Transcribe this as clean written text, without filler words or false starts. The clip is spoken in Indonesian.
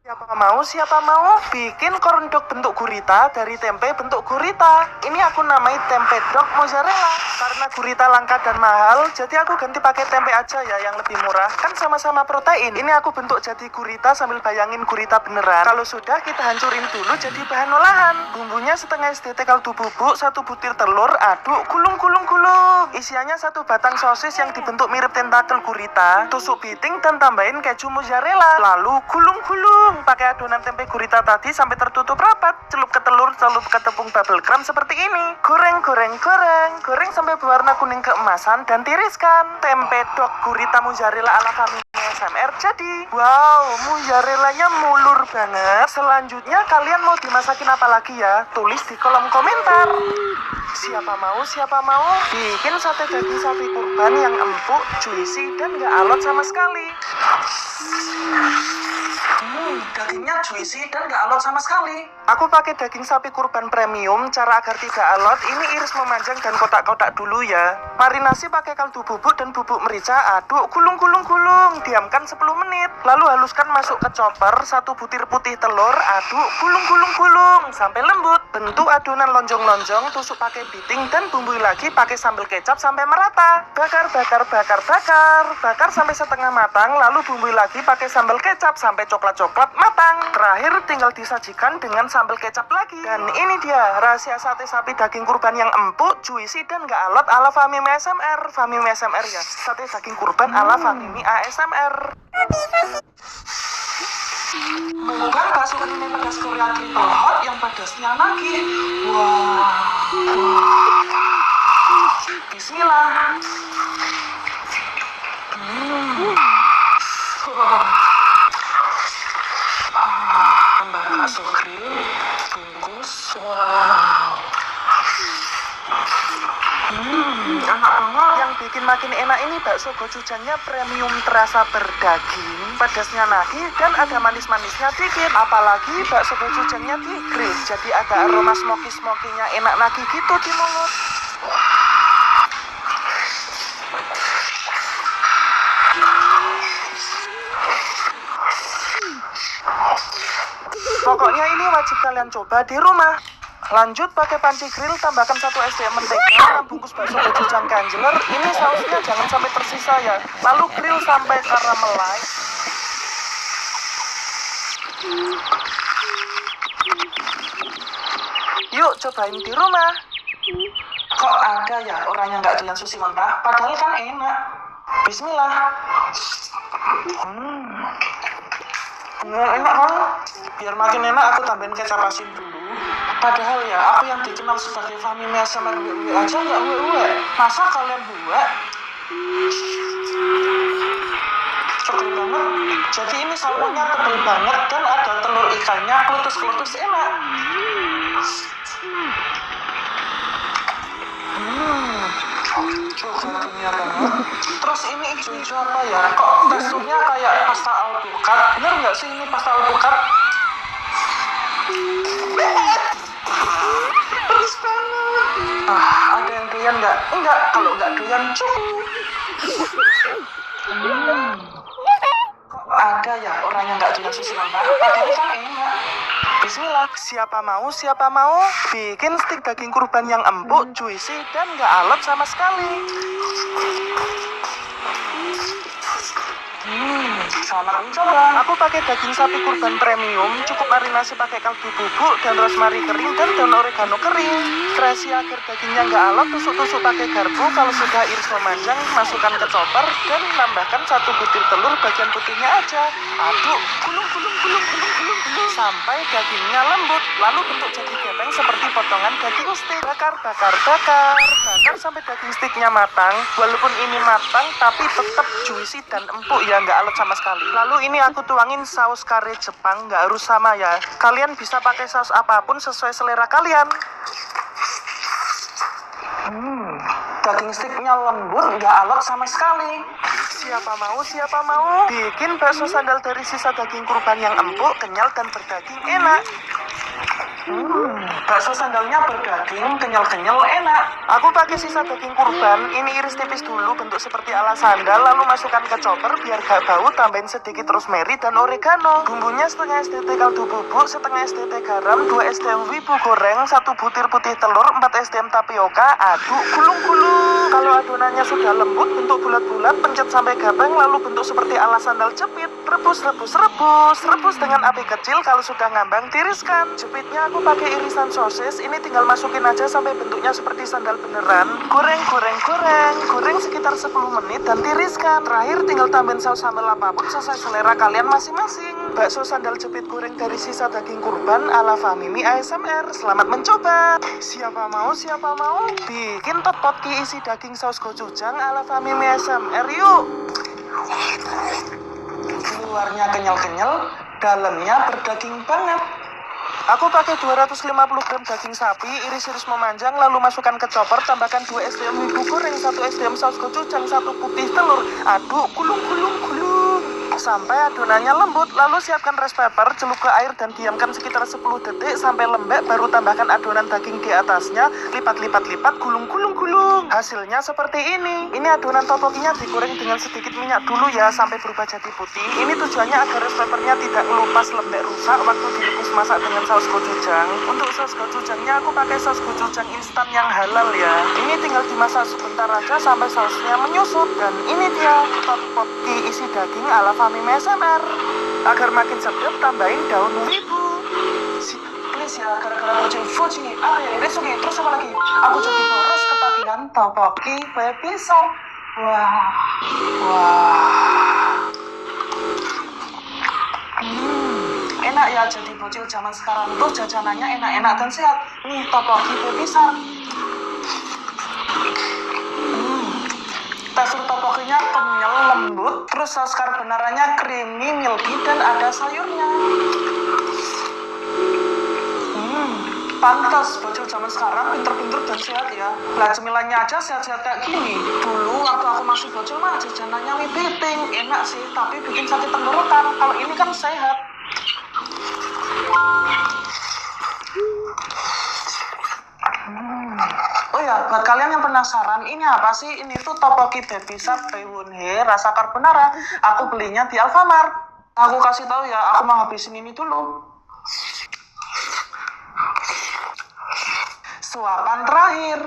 Siapa mau bikin korndok bentuk gurita dari tempe bentuk gurita. Ini aku namai tempe dog mozzarella. Karena gurita langka dan mahal, jadi aku ganti pakai tempe aja ya yang lebih murah. Kan sama-sama protein. Ini aku bentuk jadi gurita sambil bayangin gurita beneran. Kalau sudah kita hancurin dulu jadi bahan olahan. Bumbunya setengah SDT kaldu bubuk, 1 butir telur, aduk, gulung. Isiannya 1 batang sosis yang dibentuk mirip tentakel gurita, tusuk piting dan tambahin keju mozzarella. Lalu gulung pakai adonan tempe gurita tadi sampai tertutup rapat. Celup ke telur, celup ke tepung bubble gum seperti ini. Goreng sampai berwarna kuning keemasan dan tiriskan. Tempe dog gurita mozzarella ala kami ASMR jadi. Wow, mozzarellanya mulur banget. Selanjutnya kalian mau dimasakin apa lagi ya? Tulis di kolom komentar. Siapa mau bikin sate daging sapi kurban yang empuk, juicy, dan gak alot sama sekali. Dagingnya juicy dan gak alot sama sekali. Aku pakai daging sapi kurban premium. Cara agar tidak alot, ini iris memanjang dan kotak-kotak dulu ya. Marinasi pakai kaldu bubuk dan bubuk merica. Aduk, gulung. Diamkan 10 menit. Lalu haluskan masuk ke chopper 1 butir putih telur. Aduk, gulung sampai lembut. Bentuk adonan lonjong-lonjong, tusuk pakai piting dan bumbui lagi pakai sambal kecap sampai merata. Bakar sampai setengah matang. Lalu bumbui lagi pakai sambal kecap sampai coklat matang. Terakhir tinggal disajikan dengan sambal kecap lagi. Dan ini dia rahasia sate sapi daging kurban yang empuk, juicy dan gak alot ala Famimi ASMR. Famimi ASMR ya, sate daging kurban ala Famimi ASMR. Mengugang bakso ini pedas Korea triple hot yang pedasnya nagih. Bismillah. Tambah bakso grill bungkus. Enak banget. Yang bikin makin enak ini bakso gochujangnya premium, terasa berdaging, pedasnya nagih dan ada manis-manisnya dikit. Apalagi bakso gochujangnya di grill, jadi ada aroma smoky-smokinya enak nagih gitu di mulut. Pokoknya ini wajib kalian coba di rumah. Lanjut pakai panci grill, tambahkan 1 SDM mentega, 6 bungkus bakso gochujang kanjeler. Ini sausnya jangan sampai tersisa ya. Lalu grill sampai karamelai. Yuk cobain di rumah. Kok ada ya orang yang nggak doyan sushi mentah? Padahal kan enak. Bismillah. Enak kan? Biar makin enak aku tambahin kecap asin dulu. Padahal ya aku yang dikenal sebagai Famimi ASMR aja nggak uwe. Masa kalian buat? Tebel banget. Jadi ini salmonnya tebel banget dan ada telur ikannya kletus enak. Dagingnya banget. Terus ini hijau apa ya? Kok teksturnya kayak pasta alpukat? Bener nggak sih ini pasta alpukat? Pedes banget. Ada yang doyan nggak? Enggak, kalau nggak doyan cukup. Kok ada ya orang yang nggak doyan sushi mentah? Padahal kan enak. Bismillah. Siapa mau bikin stik daging kurban yang empuk, juicy dan nggak alot sama sekali. Selamat mencoba. Aku pakai daging sapi kurban premium, cukup marinasi pakai kaldu bubuk dan rosemary kering dan daun oregano kering. Rahasia agar dagingnya nggak alot, tusuk-tusuk pakai garpu. Kalau sudah iris memanjang, masukkan ke chopper dan tambahkan 1 butir telur bagian putihnya aja. Aduk, gulung sampai dagingnya lembut. Lalu bentuk jadi gepeng seperti potongan daging steak. Bakar sampai daging steaknya matang. Walaupun ini matang, tapi tetap juicy dan empuk ya, nggak alot sama sekali. Lalu ini aku tuangin saus kare Jepang, nggak harus sama ya. Kalian bisa pakai saus apapun sesuai selera kalian. Daging steaknya lembut, nggak alot sama sekali. Siapa mau bikin bakso sandal dari sisa daging kurban yang empuk, kenyal dan berdaging enak. Bakso sandalnya berdaging, kenyal-kenyal, enak. Aku pakai sisa daging kurban, ini iris tipis dulu bentuk seperti ala sandal, lalu masukkan ke chopper biar gak bau, tambahin sedikit rosemary dan oregano. Bumbunya setengah SDT kaldu bubuk, setengah SDT garam, 2 SDM wibu goreng, 1 butir putih telur, 4 SDM tapioka, aduk, gulung-gulung. Kalau adonannya sudah lembut, bentuk bulat-bulat, pencet sampai gabang, lalu bentuk seperti ala sandal jepit. Rebus dengan api kecil. Kalau sudah ngambang, tiriskan. Jepitnya aku pakai irisan sosis, ini tinggal masukin aja sampai bentuknya seperti sandal beneran. Goreng sekitar 10 menit dan tiriskan. Terakhir tinggal tambahin saus sambal apapun sesuai selera kalian masing-masing. Bakso sandal jepit goreng dari sisa daging kurban ala Famimi ASMR. Selamat mencoba. Siapa mau bikin tteokbokki isi daging saus gochujang ala Famimi ASMR yuk. Luarnya kenyal-kenyal, dalamnya berdaging banget. Aku pakai 250 gram daging sapi, iris-iris memanjang, lalu masukkan ke chopper, tambahkan 2 SDM wibu goreng, 1 SDM saus gochujang, 1 putih telur, aduk, gulung sampai adonannya lembut, lalu siapkan rice paper, celup ke air dan diamkan sekitar 10 detik sampai lembek, baru tambahkan adonan daging di atasnya, lipat, gulung. Hasilnya seperti ini. Ini adonan tteokbokkinya digoreng dengan sedikit minyak dulu ya sampai berubah jadi putih. Ini tujuannya agar rice papernya tidak ngelupas lembek rusak waktu direbus masak dengan saus gochujang. Untuk saus gochujangnya aku pakai saus gochujang instan yang halal ya. Ini tinggal dimasak sebentar aja sampai sausnya menyusut. Dan ini dia tteokbokki isi daging ala Famimi ASMR. Agar makin sedap, tambahin daun wibu. Please ya, gara-gara kucing Fuji. Apa ya, ini sugi. Terus apa lagi? Aku jadi boros ketagihan tteokbokki baby shark. Wah. Enak ya jadi bocil zaman sekarang tuh jajanannya enak-enak dan sehat. Nih tteokbokki baby shark. Tekstur tteokbokkinya kenyal, lembut, terus saus carbonaranya creamy, milky, dan ada sayurnya. Pantas bocil zaman sekarang pinter-pinter dan sehat ya. Lah cemilannya aja sehat-sehat kayak gini. Dulu waktu aku masih bocil mah jajanannya wipiting. Enak sih, tapi bikin sakit tenggorokan. Kalau ini kan sehat. Oh ya, buat kalian yang penasaran, ini apa sih? Ini tuh tteokbokki baby shark Daewonhe rasa carbonara. Aku belinya di Alfamart. Aku kasih tahu ya, aku mau habisin ini dulu. Suapan terakhir.